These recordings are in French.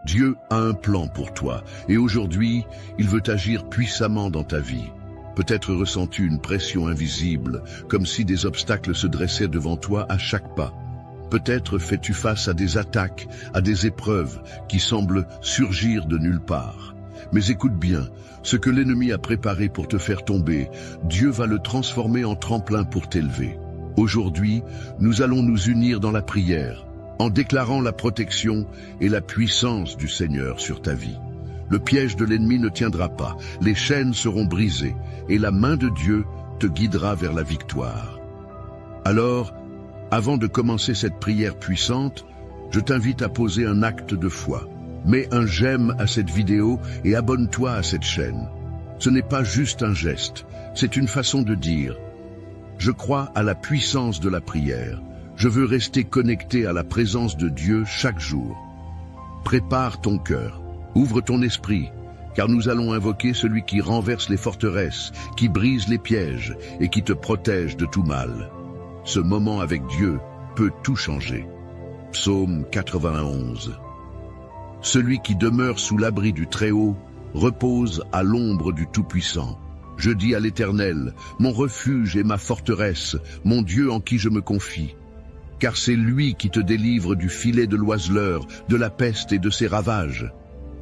Dieu a un plan pour toi et aujourd'hui, il veut agir puissamment dans ta vie. Peut-être ressens-tu une pression invisible, comme si des obstacles se dressaient devant toi à chaque pas. Peut-être fais-tu face à des attaques, à des épreuves qui semblent surgir de nulle part. Mais écoute bien, ce que l'ennemi a préparé pour te faire tomber, Dieu va le transformer en tremplin pour t'élever. Aujourd'hui, nous allons nous unir dans la prière, en déclarant la protection et la puissance du Seigneur sur ta vie. Le piège de l'ennemi ne tiendra pas, les chaînes seront brisées, et la main de Dieu te guidera vers la victoire. Alors, avant de commencer cette prière puissante, je t'invite à poser un acte de foi. Mets un j'aime à cette vidéo et abonne-toi à cette chaîne. Ce n'est pas juste un geste, c'est une façon de dire « Je crois à la puissance de la prière. Je veux rester connecté à la présence de Dieu chaque jour. » Prépare ton cœur, ouvre ton esprit, car nous allons invoquer celui qui renverse les forteresses, qui brise les pièges et qui te protège de tout mal. Ce moment avec Dieu peut tout changer. Psaume 91. Celui qui demeure sous l'abri du Très-Haut repose à l'ombre du Tout-Puissant. Je dis à l'Éternel, mon refuge et ma forteresse, mon Dieu en qui je me confie. Car c'est lui qui te délivre du filet de l'oiseleur, de la peste et de ses ravages.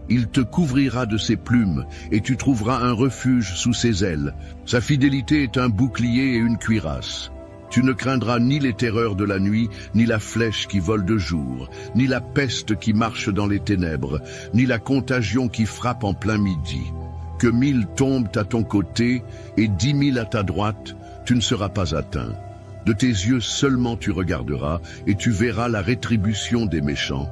Il te couvrira de ses plumes, et tu trouveras un refuge sous ses ailes. Sa fidélité est un bouclier et une cuirasse. Tu ne craindras ni les terreurs de la nuit, ni la flèche qui vole de jour, ni la peste qui marche dans les ténèbres, ni la contagion qui frappe en plein midi. Que 1000 tombent à ton côté et 10 000 à ta droite, tu ne seras pas atteint. De tes yeux seulement tu regarderas et tu verras la rétribution des méchants.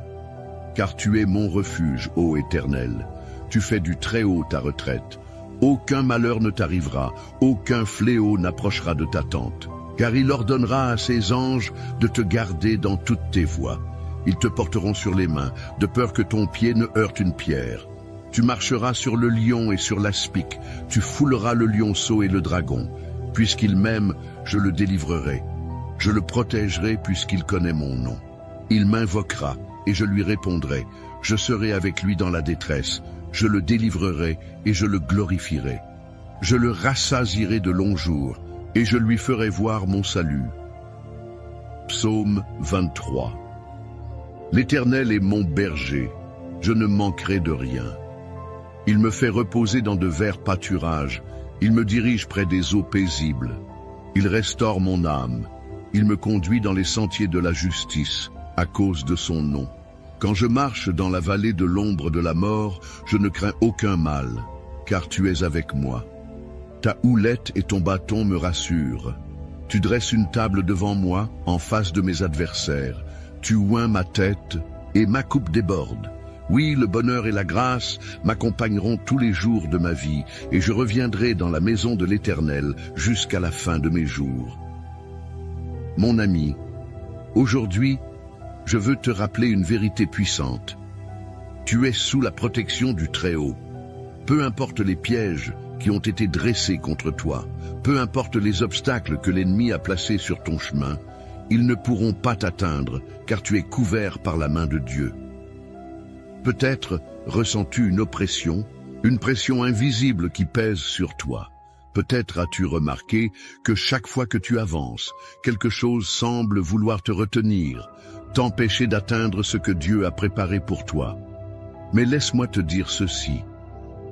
Car tu es mon refuge, ô Éternel. Tu fais du Très-Haut ta retraite. Aucun malheur ne t'arrivera, aucun fléau n'approchera de ta tente. Car il ordonnera à ses anges de te garder dans toutes tes voies. Ils te porteront sur les mains, de peur que ton pied ne heurte une pierre. Tu marcheras sur le lion et sur l'aspic, tu fouleras le lionceau et le dragon. Puisqu'il m'aime, je le délivrerai. Je le protégerai puisqu'il connaît mon nom. Il m'invoquera et je lui répondrai. Je serai avec lui dans la détresse. Je le délivrerai et je le glorifierai. Je le rassasierai de longs jours et je lui ferai voir mon salut. Psaume 23. L'Éternel est mon berger, je ne manquerai de rien. Il me fait reposer dans de verts pâturages, il me dirige près des eaux paisibles. Il restaure mon âme, il me conduit dans les sentiers de la justice, à cause de son nom. Quand je marche dans la vallée de l'ombre de la mort, je ne crains aucun mal, car tu es avec moi. Ta houlette et ton bâton me rassurent. Tu dresses une table devant moi, en face de mes adversaires. Tu oins ma tête, et ma coupe déborde. Oui, le bonheur et la grâce m'accompagneront tous les jours de ma vie, et je reviendrai dans la maison de l'Éternel jusqu'à la fin de mes jours. Mon ami, aujourd'hui, je veux te rappeler une vérité puissante. Tu es sous la protection du Très-Haut. Peu importe les pièges qui ont été dressés contre toi, peu importe les obstacles que l'ennemi a placés sur ton chemin, ils ne pourront pas t'atteindre, car tu es couvert par la main de Dieu. Peut-être ressens-tu une pression invisible qui pèse sur toi. Peut-être as-tu remarqué que chaque fois que tu avances, quelque chose semble vouloir te retenir, t'empêcher d'atteindre ce que Dieu a préparé pour toi. Mais laisse-moi te dire ceci.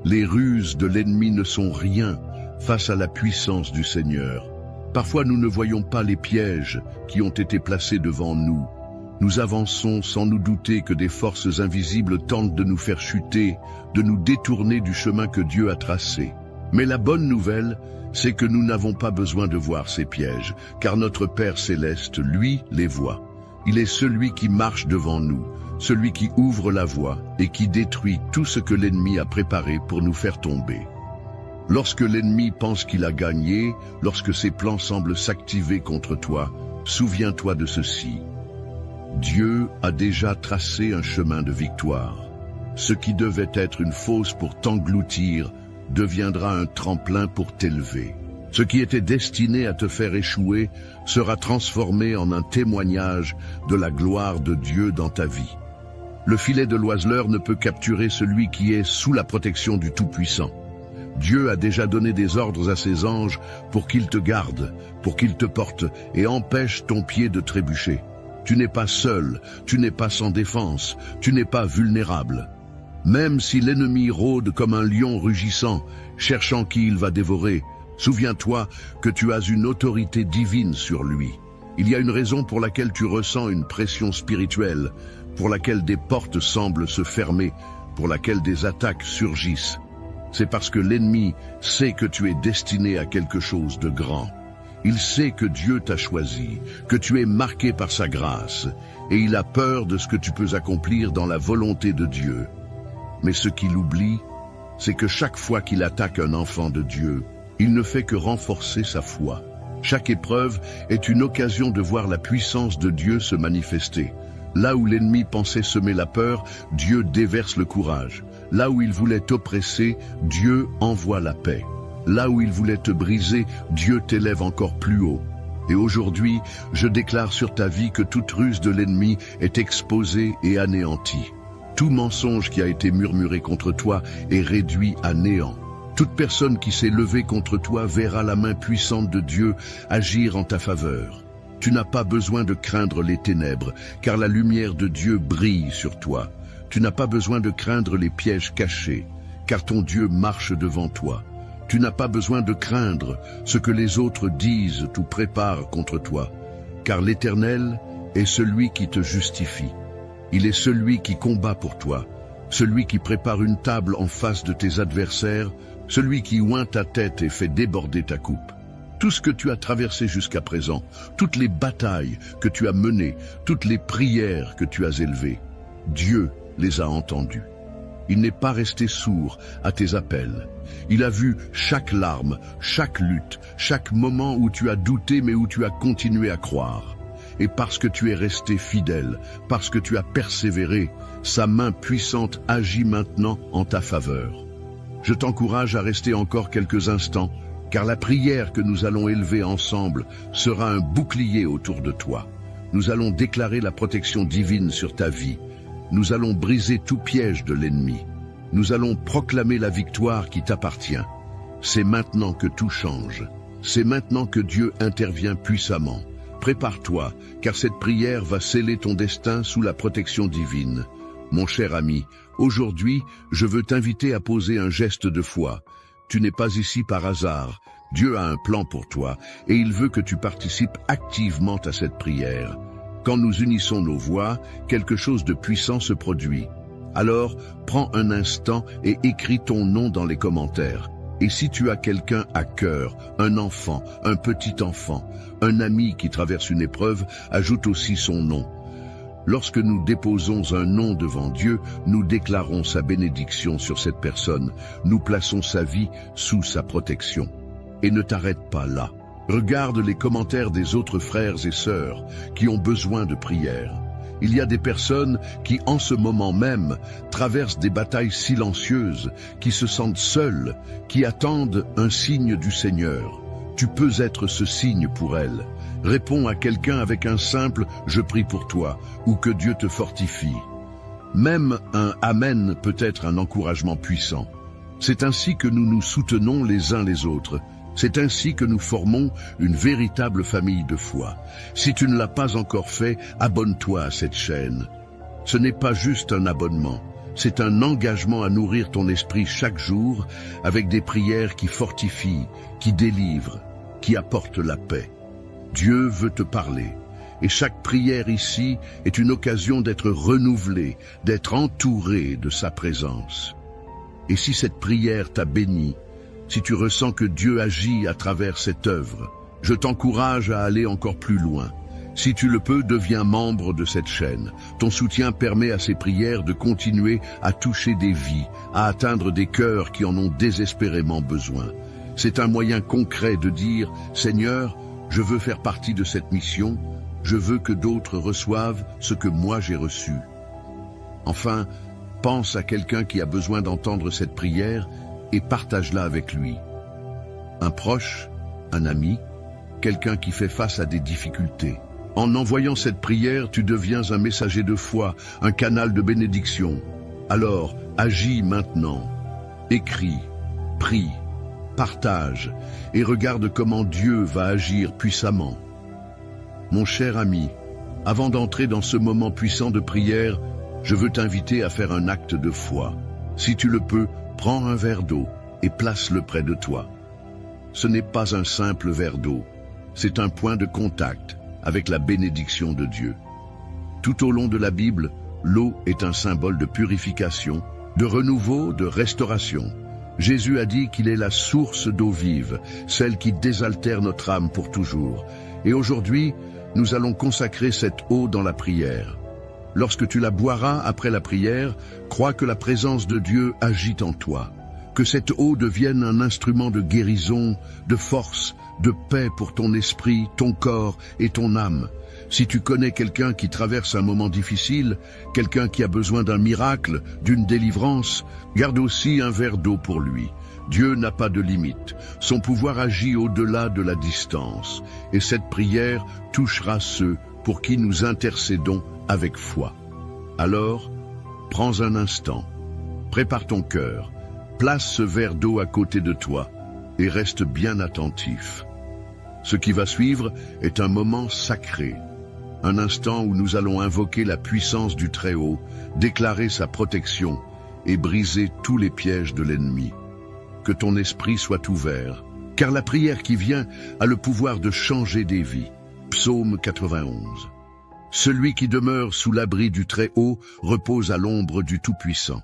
Les ruses de l'ennemi ne sont rien face à la puissance du Seigneur. Parfois nous ne voyons pas les pièges qui ont été placés devant nous. Nous avançons sans nous douter que des forces invisibles tentent de nous faire chuter, de nous détourner du chemin que Dieu a tracé. Mais la bonne nouvelle, c'est que nous n'avons pas besoin de voir ces pièges, car notre Père Céleste, lui, les voit. Il est celui qui marche devant nous, celui qui ouvre la voie et qui détruit tout ce que l'ennemi a préparé pour nous faire tomber. Lorsque l'ennemi pense qu'il a gagné, lorsque ses plans semblent s'activer contre toi, souviens-toi de ceci. Dieu a déjà tracé un chemin de victoire. Ce qui devait être une fosse pour t'engloutir deviendra un tremplin pour t'élever. Ce qui était destiné à te faire échouer sera transformé en un témoignage de la gloire de Dieu dans ta vie. Le filet de l'oiseleur ne peut capturer celui qui est sous la protection du Tout-Puissant. Dieu a déjà donné des ordres à ses anges pour qu'ils te gardent, pour qu'ils te portent et empêchent ton pied de trébucher. Tu n'es pas seul, tu n'es pas sans défense, tu n'es pas vulnérable. Même si l'ennemi rôde comme un lion rugissant, cherchant qui il va dévorer, souviens-toi que tu as une autorité divine sur lui. Il y a une raison pour laquelle tu ressens une pression spirituelle, pour laquelle des portes semblent se fermer, pour laquelle des attaques surgissent. C'est parce que l'ennemi sait que tu es destiné à quelque chose de grand. Il sait que Dieu t'a choisi, que tu es marqué par sa grâce, et il a peur de ce que tu peux accomplir dans la volonté de Dieu. Mais ce qu'il oublie, c'est que chaque fois qu'il attaque un enfant de Dieu, il ne fait que renforcer sa foi. Chaque épreuve est une occasion de voir la puissance de Dieu se manifester. Là où l'ennemi pensait semer la peur, Dieu déverse le courage. Là où il voulait t'oppresser, Dieu envoie la paix. Là où il voulait te briser, Dieu t'élève encore plus haut. Et aujourd'hui, je déclare sur ta vie que toute ruse de l'ennemi est exposée et anéantie. Tout mensonge qui a été murmuré contre toi est réduit à néant. Toute personne qui s'est levée contre toi verra la main puissante de Dieu agir en ta faveur. Tu n'as pas besoin de craindre les ténèbres, car la lumière de Dieu brille sur toi. Tu n'as pas besoin de craindre les pièges cachés, car ton Dieu marche devant toi. Tu n'as pas besoin de craindre ce que les autres disent ou préparent contre toi, car l'Éternel est celui qui te justifie. Il est celui qui combat pour toi, celui qui prépare une table en face de tes adversaires, celui qui oint ta tête et fait déborder ta coupe. Tout ce que tu as traversé jusqu'à présent, toutes les batailles que tu as menées, toutes les prières que tu as élevées, Dieu les a entendues. Il n'est pas resté sourd à tes appels. Il a vu chaque larme, chaque lutte, chaque moment où tu as douté mais où tu as continué à croire. Et parce que tu es resté fidèle, parce que tu as persévéré, sa main puissante agit maintenant en ta faveur. Je t'encourage à rester encore quelques instants, car la prière que nous allons élever ensemble sera un bouclier autour de toi. Nous allons déclarer la protection divine sur ta vie. Nous allons briser tout piège de l'ennemi. Nous allons proclamer la victoire qui t'appartient. C'est maintenant que tout change. C'est maintenant que Dieu intervient puissamment. Prépare-toi, car cette prière va sceller ton destin sous la protection divine. Mon cher ami, aujourd'hui, je veux t'inviter à poser un geste de foi. Tu n'es pas ici par hasard. Dieu a un plan pour toi et il veut que tu participes activement à cette prière. Quand nous unissons nos voix, quelque chose de puissant se produit. Alors, prends un instant et écris ton nom dans les commentaires. Et si tu as quelqu'un à cœur, un enfant, un petit enfant, un ami qui traverse une épreuve, ajoute aussi son nom. Lorsque nous déposons un nom devant Dieu, nous déclarons sa bénédiction sur cette personne. Nous plaçons sa vie sous sa protection. Et ne t'arrête pas là. Regarde les commentaires des autres frères et sœurs qui ont besoin de prière. Il y a des personnes qui, en ce moment même, traversent des batailles silencieuses, qui se sentent seules, qui attendent un signe du Seigneur. Tu peux être ce signe pour elles. Réponds à quelqu'un avec un simple « Je prie pour toi » ou « Que Dieu te fortifie ». Même un « Amen » peut être un encouragement puissant. C'est ainsi que nous nous soutenons les uns les autres. C'est ainsi que nous formons une véritable famille de foi. Si tu ne l'as pas encore fait, abonne-toi à cette chaîne. Ce n'est pas juste un abonnement, c'est un engagement à nourrir ton esprit chaque jour avec des prières qui fortifient, qui délivrent, qui apportent la paix. Dieu veut te parler, et chaque prière ici est une occasion d'être renouvelée, d'être entouré de sa présence. Et si cette prière t'a béni, si tu ressens que Dieu agit à travers cette œuvre, je t'encourage à aller encore plus loin. Si tu le peux, deviens membre de cette chaîne. Ton soutien permet à ces prières de continuer à toucher des vies, à atteindre des cœurs qui en ont désespérément besoin. C'est un moyen concret de dire « Seigneur, je veux faire partie de cette mission, je veux que d'autres reçoivent ce que moi j'ai reçu. » Enfin, pense à quelqu'un qui a besoin d'entendre cette prière et partage-la avec lui. Un proche, un ami, quelqu'un qui fait face à des difficultés. En envoyant cette prière, tu deviens un messager de foi, un canal de bénédiction. Alors, agis maintenant. Écris, prie, partage et regarde comment Dieu va agir puissamment. Mon cher ami, avant d'entrer dans ce moment puissant de prière, je veux t'inviter à faire un acte de foi. Si tu le peux, prends un verre d'eau et place-le près de toi. Ce n'est pas un simple verre d'eau, c'est un point de contact avec la bénédiction de Dieu. Tout au long de la Bible, l'eau est un symbole de purification, de renouveau, de restauration. Jésus a dit qu'il est la source d'eau vive, celle qui désaltère notre âme pour toujours. Et aujourd'hui, nous allons consacrer cette eau dans la prière. Lorsque tu la boiras après la prière, crois que la présence de Dieu agit en toi. Que cette eau devienne un instrument de guérison, de force, de paix pour ton esprit, ton corps et ton âme. Si tu connais quelqu'un qui traverse un moment difficile, quelqu'un qui a besoin d'un miracle, d'une délivrance, garde aussi un verre d'eau pour lui. Dieu n'a pas de limite. Son pouvoir agit au-delà de la distance. Et cette prière touchera ceux pour qui nous intercédons avec foi. Alors, prends un instant, prépare ton cœur, place ce verre d'eau à côté de toi et reste bien attentif. Ce qui va suivre est un moment sacré, un instant où nous allons invoquer la puissance du Très-Haut, déclarer sa protection et briser tous les pièges de l'ennemi. Que ton esprit soit ouvert, car la prière qui vient a le pouvoir de changer des vies. Psaume 91. Celui qui demeure sous l'abri du Très-Haut repose à l'ombre du Tout-Puissant.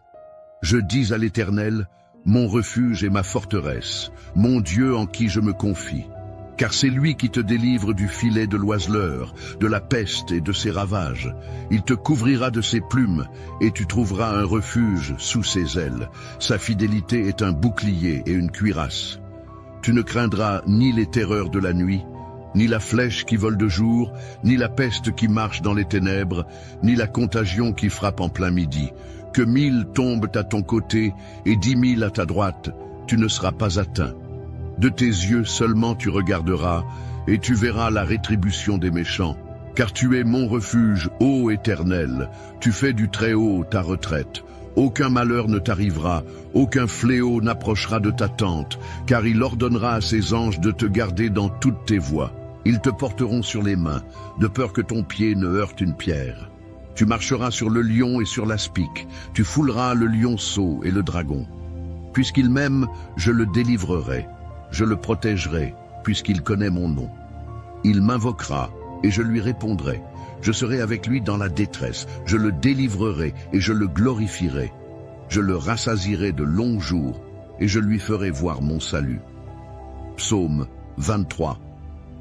Je dis à l'Éternel, mon refuge et ma forteresse, mon Dieu en qui je me confie. Car c'est lui qui te délivre du filet de l'oiseleur, de la peste et de ses ravages. Il te couvrira de ses plumes, et tu trouveras un refuge sous ses ailes. Sa fidélité est un bouclier et une cuirasse. Tu ne craindras ni les terreurs de la nuit, ni la flèche qui vole de jour, ni la peste qui marche dans les ténèbres, ni la contagion qui frappe en plein midi. Que 1000 tombent à ton côté et 10 000 à ta droite, tu ne seras pas atteint. De tes yeux seulement tu regarderas, et tu verras la rétribution des méchants. Car tu es mon refuge, ô Éternel, tu fais du Très-Haut ta retraite. Aucun malheur ne t'arrivera, aucun fléau n'approchera de ta tente, car il ordonnera à ses anges de te garder dans toutes tes voies. Ils te porteront sur les mains, de peur que ton pied ne heurte une pierre. Tu marcheras sur le lion et sur l'aspic, tu fouleras le lionceau et le dragon. Puisqu'il m'aime, je le délivrerai, je le protégerai, puisqu'il connaît mon nom. Il m'invoquera, et je lui répondrai. Je serai avec lui dans la détresse, je le délivrerai et je le glorifierai. Je le rassasierai de longs jours, et je lui ferai voir mon salut. Psaume 23.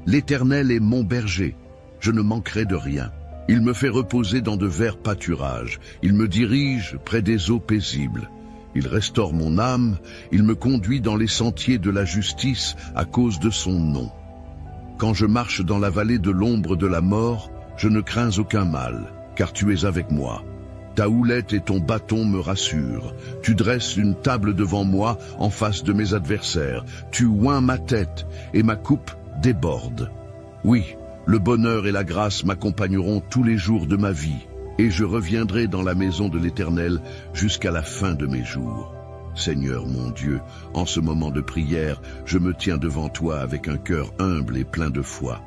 L'Éternel est mon berger, je ne manquerai de rien. Il me fait reposer dans de verts pâturages, il me dirige près des eaux paisibles. Il restaure mon âme, il me conduit dans les sentiers de la justice à cause de son nom. Quand je marche dans la vallée de l'ombre de la mort, je ne crains aucun mal, car tu es avec moi. Ta houlette et ton bâton me rassurent. Tu dresses une table devant moi en face de mes adversaires. Tu oins ma tête et ma coupe déborde. Oui, le bonheur et la grâce m'accompagneront tous les jours de ma vie, et je reviendrai dans la maison de l'Éternel jusqu'à la fin de mes jours. Seigneur mon Dieu, en ce moment de prière, je me tiens devant toi avec un cœur humble et plein de foi.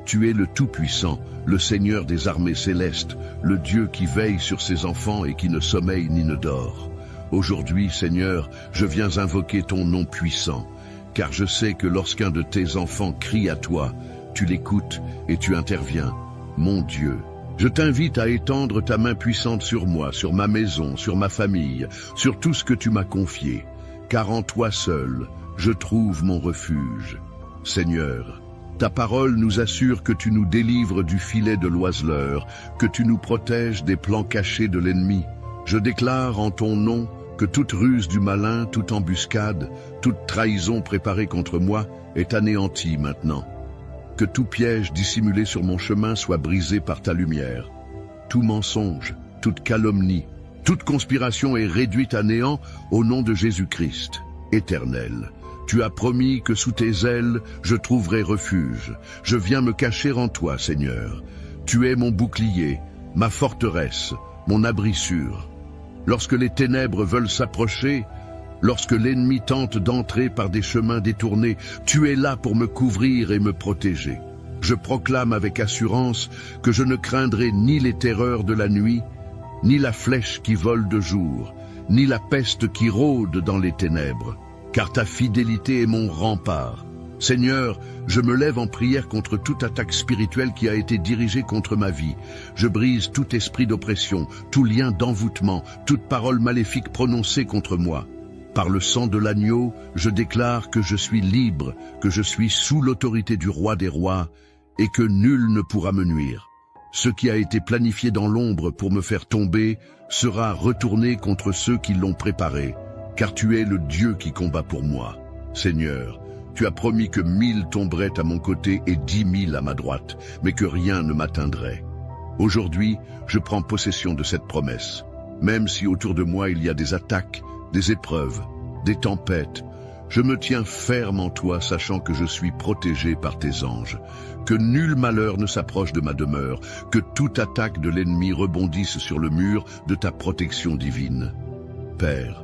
Tu es le Tout-Puissant, le Seigneur des armées célestes, le Dieu qui veille sur ses enfants et qui ne sommeille ni ne dort. Aujourd'hui, Seigneur, je viens invoquer ton nom puissant, car je sais que lorsqu'un de tes enfants crie à toi, tu l'écoutes et tu interviens. Mon Dieu, je t'invite à étendre ta main puissante sur moi, sur ma maison, sur ma famille, sur tout ce que tu m'as confié, car en toi seul, je trouve mon refuge. Seigneur, ta parole nous assure que tu nous délivres du filet de l'oiseleur, que tu nous protèges des plans cachés de l'ennemi. Je déclare en ton nom que toute ruse du malin, toute embuscade, toute trahison préparée contre moi est anéantie maintenant. Que tout piège dissimulé sur mon chemin soit brisé par ta lumière. Tout mensonge, toute calomnie, toute conspiration est réduite à néant au nom de Jésus-Christ, Éternel. Tu as promis que sous tes ailes, je trouverai refuge. Je viens me cacher en toi, Seigneur. Tu es mon bouclier, ma forteresse, mon abri sûr. Lorsque les ténèbres veulent s'approcher, lorsque l'ennemi tente d'entrer par des chemins détournés, tu es là pour me couvrir et me protéger. Je proclame avec assurance que je ne craindrai ni les terreurs de la nuit, ni la flèche qui vole de jour, ni la peste qui rôde dans les ténèbres, car ta fidélité est mon rempart. Seigneur, je me lève en prière contre toute attaque spirituelle qui a été dirigée contre ma vie. Je brise tout esprit d'oppression, tout lien d'envoûtement, toute parole maléfique prononcée contre moi. Par le sang de l'agneau, je déclare que je suis libre, que je suis sous l'autorité du roi des rois, et que nul ne pourra me nuire. Ce qui a été planifié dans l'ombre pour me faire tomber sera retourné contre ceux qui l'ont préparé, car tu es le Dieu qui combat pour moi. Seigneur, tu as promis que 1000 tomberaient à mon côté et 10 000 à ma droite, mais que rien ne m'atteindrait. Aujourd'hui, je prends possession de cette promesse. Même si autour de moi il y a des attaques, des épreuves, des tempêtes, je me tiens ferme en toi, sachant que je suis protégé par tes anges, que nul malheur ne s'approche de ma demeure, que toute attaque de l'ennemi rebondisse sur le mur de ta protection divine. Père,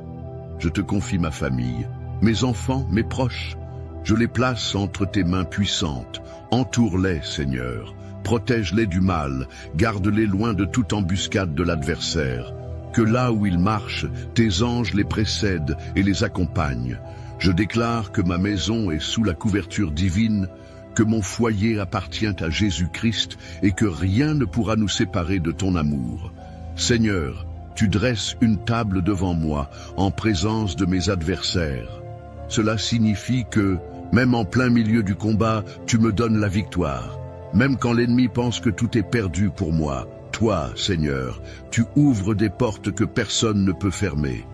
je te confie ma famille, mes enfants, mes proches. Je les place entre tes mains puissantes. Entoure-les, Seigneur. Protège-les du mal. Garde-les loin de toute embuscade de l'adversaire. Que là où ils marchent, tes anges les précèdent et les accompagnent. Je déclare que ma maison est sous la couverture divine, que mon foyer appartient à Jésus-Christ et que rien ne pourra nous séparer de ton amour. Seigneur, tu dresses une table devant moi en présence de mes adversaires. Cela signifie que, même en plein milieu du combat, tu me donnes la victoire. Même quand l'ennemi pense que tout est perdu pour moi, toi, Seigneur, tu ouvres des portes que personne ne peut fermer.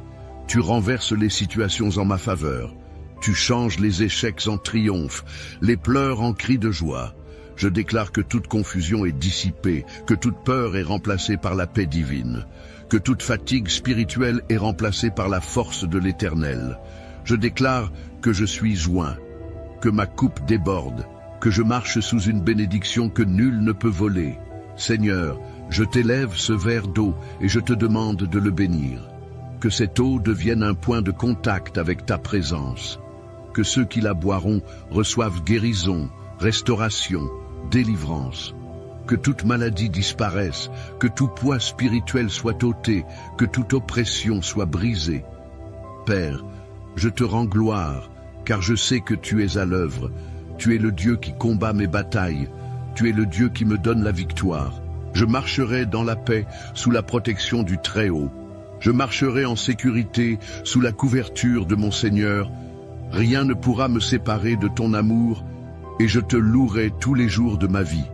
Tu renverses les situations en ma faveur. Tu changes les échecs en triomphe, les pleurs en cris de joie. Je déclare que toute confusion est dissipée, que toute peur est remplacée par la paix divine, que toute fatigue spirituelle est remplacée par la force de l'Éternel. Je déclare que je suis joint, que ma coupe déborde, que je marche sous une bénédiction que nul ne peut voler. Seigneur, je t'élève ce verre d'eau et je te demande de le bénir. Que cette eau devienne un point de contact avec ta présence. Que ceux qui la boiront reçoivent guérison, restauration, délivrance. Que toute maladie disparaisse, que tout poids spirituel soit ôté, que toute oppression soit brisée. Père, je te rends gloire, car je sais que tu es à l'œuvre. Tu es le Dieu qui combat mes batailles. Tu es le Dieu qui me donne la victoire. Je marcherai dans la paix sous la protection du Très-Haut. Je marcherai en sécurité sous la couverture de mon Seigneur. Rien ne pourra me séparer de ton amour, et je te louerai tous les jours de ma vie.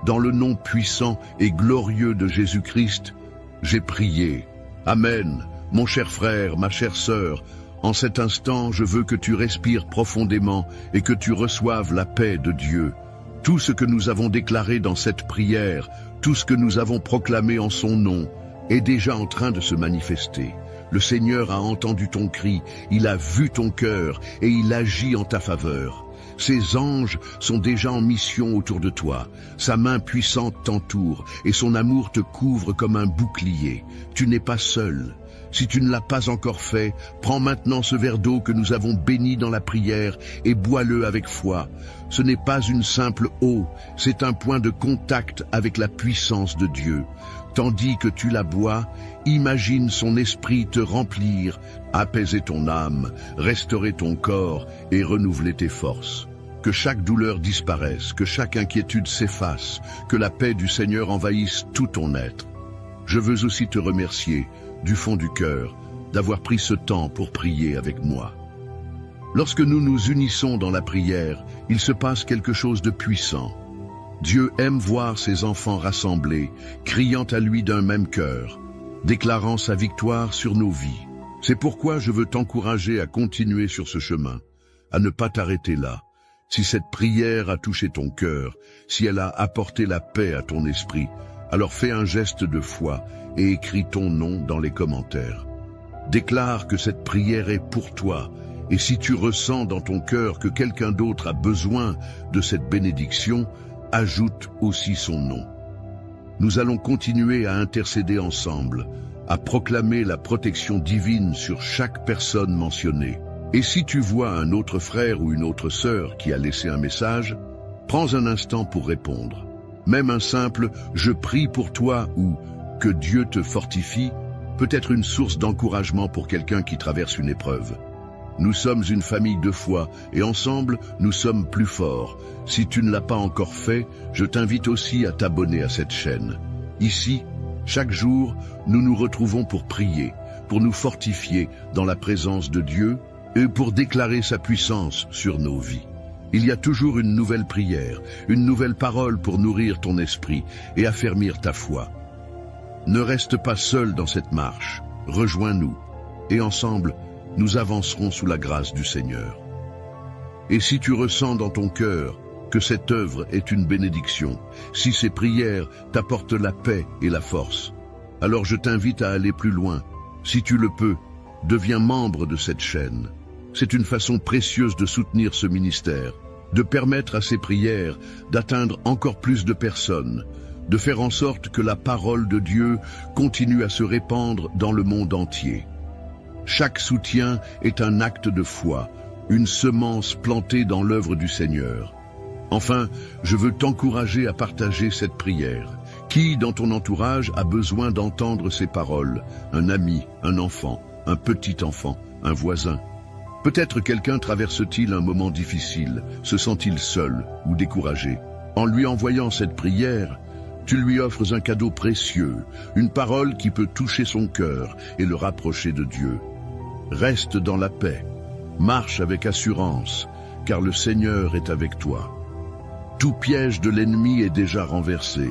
Dans le nom puissant et glorieux de Jésus-Christ, j'ai prié. Amen, mon cher frère, ma chère sœur. En cet instant, je veux que tu respires profondément et que tu reçoives la paix de Dieu. Tout ce que nous avons déclaré dans cette prière, tout ce que nous avons proclamé en son nom, est déjà en train de se manifester. Le Seigneur a entendu ton cri, il a vu ton cœur et il agit en ta faveur. Ses anges sont déjà en mission autour de toi. Sa main puissante t'entoure et son amour te couvre comme un bouclier. Tu n'es pas seul. Si tu ne l'as pas encore fait, prends maintenant ce verre d'eau que nous avons béni dans la prière et bois-le avec foi. Ce n'est pas une simple eau, c'est un point de contact avec la puissance de Dieu. Tandis que tu la bois, imagine son esprit te remplir, apaiser ton âme, restaurer ton corps et renouveler tes forces. Que chaque douleur disparaisse, que chaque inquiétude s'efface, que la paix du Seigneur envahisse tout ton être. Je veux aussi te remercier, du fond du cœur, d'avoir pris ce temps pour prier avec moi. Lorsque nous nous unissons dans la prière, il se passe quelque chose de puissant. Dieu aime voir ses enfants rassemblés, criant à lui d'un même cœur, déclarant sa victoire sur nos vies. C'est pourquoi je veux t'encourager à continuer sur ce chemin, à ne pas t'arrêter là. Si cette prière a touché ton cœur, si elle a apporté la paix à ton esprit, alors fais un geste de foi et écris ton nom dans les commentaires. Déclare que cette prière est pour toi, et si tu ressens dans ton cœur que quelqu'un d'autre a besoin de cette bénédiction, ajoute aussi son nom. nous allons continuer à intercéder ensemble, à proclamer la protection divine sur chaque personne mentionnée. Et si tu vois un autre frère ou une autre sœur qui a laissé un message, prends un instant pour répondre. Même un simple « je prie pour toi » ou « que Dieu te fortifie » peut être une source d'encouragement pour quelqu'un qui traverse une épreuve. Nous sommes une famille de foi et ensemble, nous sommes plus forts. Si tu ne l'as pas encore fait, je t'invite aussi à t'abonner à cette chaîne. Ici, chaque jour, nous nous retrouvons pour prier, pour nous fortifier dans la présence de Dieu et pour déclarer sa puissance sur nos vies. Il y a toujours une nouvelle prière, une nouvelle parole pour nourrir ton esprit et affermir ta foi. Ne reste pas seul dans cette marche, rejoins-nous et ensemble, nous avancerons sous la grâce du Seigneur. Et si tu ressens dans ton cœur que cette œuvre est une bénédiction, si ces prières t'apportent la paix et la force, alors je t'invite à aller plus loin. Si tu le peux, deviens membre de cette chaîne. C'est une façon précieuse de soutenir ce ministère, de permettre à ces prières d'atteindre encore plus de personnes, de faire en sorte que la parole de Dieu continue à se répandre dans le monde entier. Chaque soutien est un acte de foi, une semence plantée dans l'œuvre du Seigneur. Enfin, je veux t'encourager à partager cette prière. Qui, dans ton entourage, a besoin d'entendre ces paroles? Un ami, un enfant, un petit enfant, un voisin. Peut-être quelqu'un traverse-t-il un moment difficile, se sent-il seul ou découragé. En lui envoyant cette prière, tu lui offres un cadeau précieux, une parole qui peut toucher son cœur et le rapprocher de Dieu. Reste dans la paix, marche avec assurance, car le Seigneur est avec toi. Tout piège de l'ennemi est déjà renversé,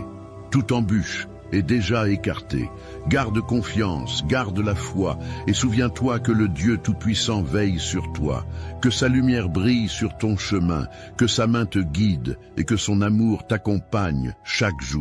toute embûche est déjà écartée. Garde confiance, garde la foi, et souviens-toi que le Dieu Tout-Puissant veille sur toi, que sa lumière brille sur ton chemin, que sa main te guide et que son amour t'accompagne chaque jour.